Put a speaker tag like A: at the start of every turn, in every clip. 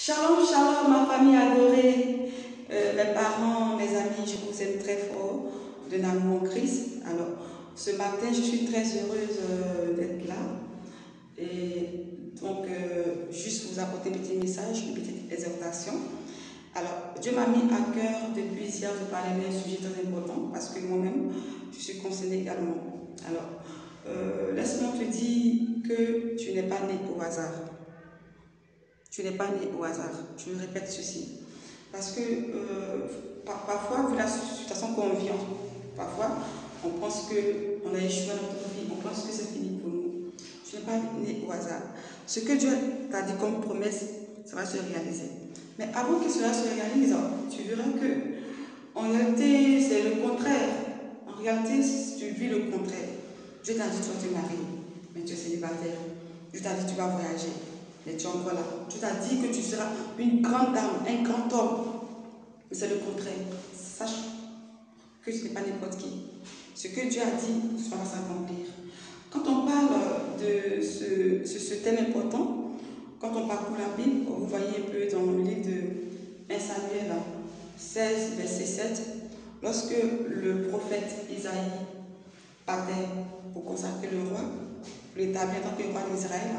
A: Shalom, shalom, ma famille adorée, mes parents, mes amis, je vous aime très fort de l'amour en Christ. Alors, ce matin, je suis très heureuse d'être là. Et donc, juste vous apporter un petit message, une petite exhortation. Alors, Dieu m'a mis à cœur depuis hier de parler d'un sujet très important parce que moi-même, je suis concernée également. Alors, laisse-moi te dire que tu n'es pas né au hasard. Tu n'es pas né au hasard. Je répète ceci. Parce que parfois, vu la situation qu'on vit, parfois, on pense qu'on a échoué dans notre vie, on pense que c'est fini pour nous. Tu n'es pas né au hasard. Ce que Dieu t'a dit comme promesse, ça va se réaliser. Mais avant que cela se réalise, tu verras que en réalité, c'est le contraire. En réalité, tu vis le contraire. Dieu t'a dit tu vas te marier, mais tu es célibataire. Dieu t'a dit tu vas voyager, mais tu es encore là. Dieu t'a dit que tu seras une grande dame, un grand homme. Mais c'est le contraire. Sache que ce n'est pas n'importe qui. Ce que Dieu a dit, ça va s'accomplir. Quand on parle de ce thème important, quand on parcourt la Bible, vous voyez un peu dans le livre de 1 Samuel 16, verset 7, lorsque le prophète Isaïe partait pour consacrer le roi, pour l'établir en tant que roi d'Israël,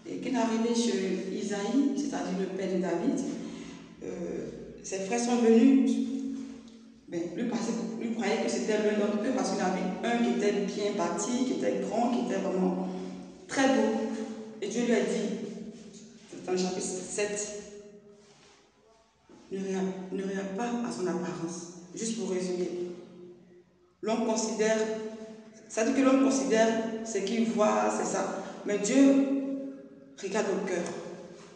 A: et qu'il est arrivé chez Isaïe, c'est-à-dire le père de David, ses frères sont venus, lui croyait que c'était l'un d'entre eux parce qu'il avait un qui était bien bâti, qui était grand, qui était vraiment très beau. Et Dieu lui a dit, dans le chapitre 7, ne regarde pas à son apparence. Juste pour résumer, l'homme considère, ça dit que l'homme considère ce qu'il voit, c'est ça. Mais Dieu regarde au cœur.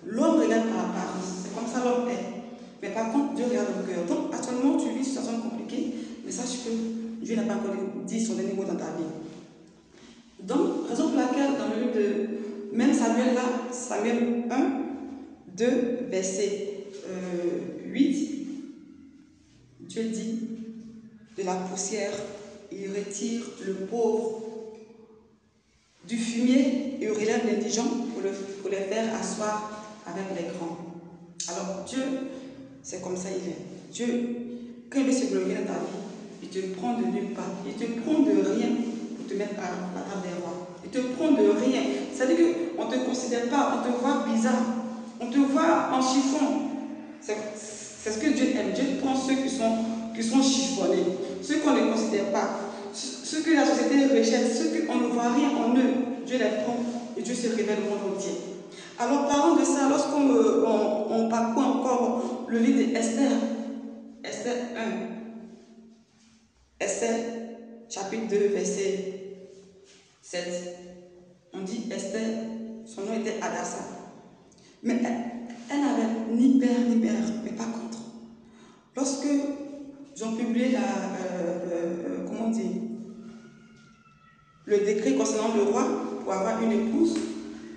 A: L'homme regarde à l'apparence, c'est comme ça l'homme est. Mais par contre, Dieu regarde au cœur. Donc, actuellement, tu vis une situation compliquée, mais sache que Dieu n'a pas encore dit son dernier mot dans ta vie. Donc, raison pour laquelle, dans le livre de même Samuel, là, Samuel 1, 2, verset 8, Dieu dit, de la poussière, il retire le pauvre du fumier et relève l'indigent pour les faire asseoir avec les grands. Alors, Dieu, c'est comme ça il est. Dieu, quand il veut se glorifier dans ta vie, il te prend de nulle part. Il te prend de rien pour te mettre à la table des rois. Il te prend de rien. C'est-à-dire qu'on ne te considère pas, on te voit bizarre. On te voit en chiffon. C'est ce que Dieu aime. Dieu prend ceux qui sont chiffonnés, ceux qu'on ne considère pas, ceux que la société rejette, ceux qu'on ne voit rien en eux. Dieu les prend et Dieu se révèle au monde entier. Alors parlons de ça lorsqu'on parcourt encore le livre d'Esther, Esther 1, Esther chapitre 2, verset 7. On dit Esther, son nom était Adassa. Mais elle n'avait ni père ni mère. Mais par contre, lorsque ils ont publié le décret concernant le roi pour avoir une épouse,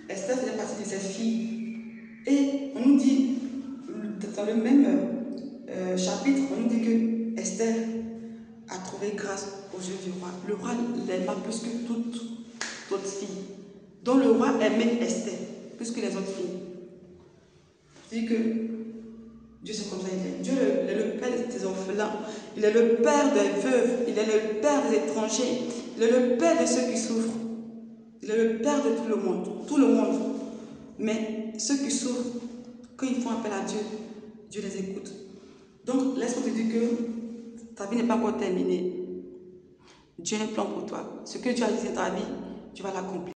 A: Esther faisait partie de ses filles. Et on nous dit, dans le même chapitre, on nous dit que Esther a trouvé grâce aux yeux du roi. Le roi l'aima plus que toutes autres filles. Donc le roi aimait Esther plus que les autres filles. Je dis que Dieu c'est comme ça il est. Dieu est le père des orphelins. Il est le père des veuves. Il est le père des étrangers. Il est le père de ceux qui souffrent. Il est le père de tout le monde. Tout le monde. Mais ceux qui souffrent, quand ils font appel à Dieu, Dieu les écoute. Donc laisse-moi te dire que ta vie n'est pas encore terminée. Dieu a un plan pour toi. Ce que Dieu a dit dans ta vie, tu vas l'accomplir.